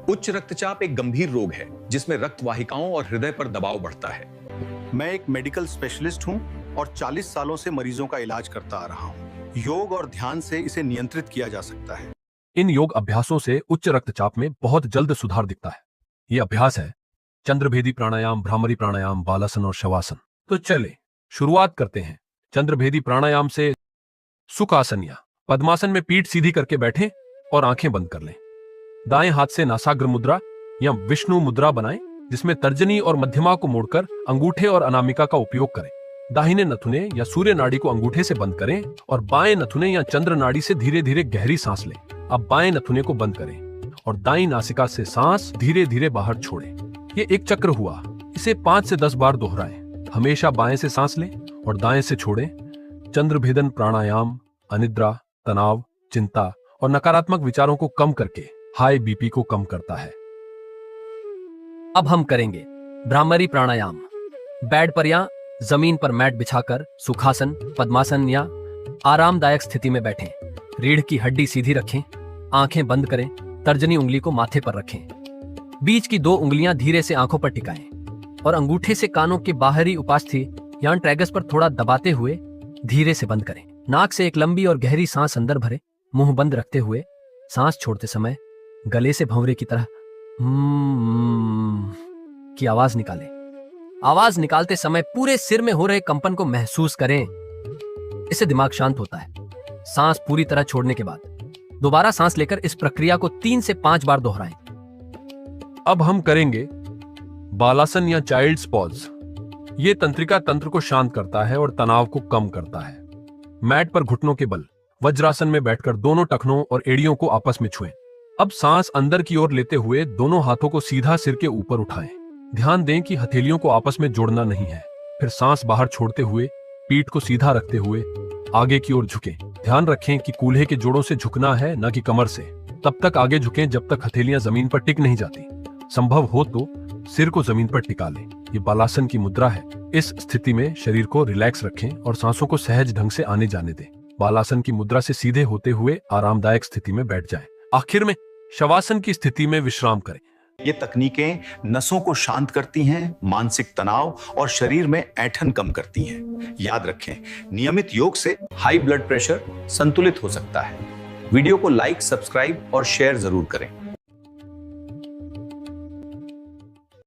उच्च रक्तचाप एक गंभीर रोग है जिसमें रक्त वाहिकाओं और हृदय पर दबाव बढ़ता है। मैं एक मेडिकल स्पेशलिस्ट हूं और 40 सालों से मरीजों का इलाज करता आ रहा हूं। योग और ध्यान से इसे नियंत्रित किया जा सकता है। इन योग अभ्यासों से उच्च रक्तचाप में बहुत जल्द सुधार दिखता है। ये अभ्यास है चंद्रभेदी प्राणायाम, भ्रामरी प्राणायाम, बालासन और शवासन। तो चले शुरुआत करते हैं। चंद्रभेदी प्राणायाम से सुखासन या पद्मासन में पीठ सीधी करके बैठें और आंखें बंद कर लें। दाएं हाथ से नासाग्र मुद्रा या विष्णु मुद्रा बनाएं, जिसमें तर्जनी और मध्यमा को मोड़कर अंगूठे और अनामिका का उपयोग करें। दाहिने नथुने या सूर्य नाड़ी को अंगूठे से बंद करें और बाएं नथुने या चंद्र नाड़ी से धीरे धीरे गहरी सांस लें। अब बाएं नथुने को बंद करें और दाईं नासिका से सांस धीरे धीरे बाहर छोड़ें। ये एक चक्र हुआ। इसे 5 से 10 बार दोहराएं। हमेशा बाएं से सांस लें और दाएं से छोड़ें। चंद्रभेदन प्राणायाम अनिद्रा, तनाव, चिंता और नकारात्मक विचारों को कम करके हाई बीपी को कम करता है। अब हम करेंगे भ्रामरी प्राणायाम। बेड पर या जमीन पर मैट बिछाकर सुखासन, पद्मासन या आरामदायक स्थिति में बैठें। रीढ़ की हड्डी सीधी रखें, आंखें बंद करें, तर्जनी उंगली को माथे पर रखें। बीच की 2 उंगलियां धीरे से आंखों पर टिकाएं और अंगूठे से कानों के बाहरी उपास्थि या ट्रैगस पर थोड़ा दबाते हुए धीरे से बंद करें। नाक से एक लंबी और गहरी सांस अंदर भरें, मुंह बंद रखते हुए सांस छोड़ते समय गले से भंवरे की तरह की आवाज निकालें। आवाज निकालते समय पूरे सिर में हो रहे कंपन को महसूस करें। इससे दिमाग शांत होता है। सांस पूरी तरह छोड़ने के बाद दोबारा सांस लेकर इस प्रक्रिया को 3 से 5 बार दोहराएं। अब हम करेंगे बालासन या चाइल्ड्स पॉज। ये तंत्रिका तंत्र को शांत करता है और तनाव को कम करता है। मैट पर घुटनों के बल वज्रासन में बैठकर दोनों टखनों और एड़ियों को आपस में छुएं। अब सांस अंदर की ओर लेते हुए दोनों हाथों को सीधा सिर के ऊपर उठाएं। ध्यान दें कि हथेलियों को आपस में जोड़ना नहीं है। फिर सांस बाहर छोड़ते हुए पीठ को सीधा रखते हुए आगे की ओर झुकें। ध्यान रखें कि कूल्हे के जोड़ों से झुकना है, न कि कमर से। तब तक आगे झुकें जब तक हथेलियां जमीन पर टिक नहीं जाती। संभव हो तो सिर को जमीन पर टिका लें। ये बालासन की मुद्रा है। इस स्थिति में शरीर को रिलैक्स रखें और सांसों को सहज ढंग से आने जाने दें। बालासन की मुद्रा से सीधे होते हुए आरामदायक स्थिति में बैठ जाएं। आखिर में शवासन की स्थिति में विश्राम करें। ये तकनीकें नसों को शांत करती हैं, मानसिक तनाव और शरीर में ऐंठन कम करती हैं। याद रखें, नियमित योग से हाई ब्लड प्रेशर संतुलित हो सकता है। वीडियो को लाइक, सब्सक्राइब और शेयर जरूर करें।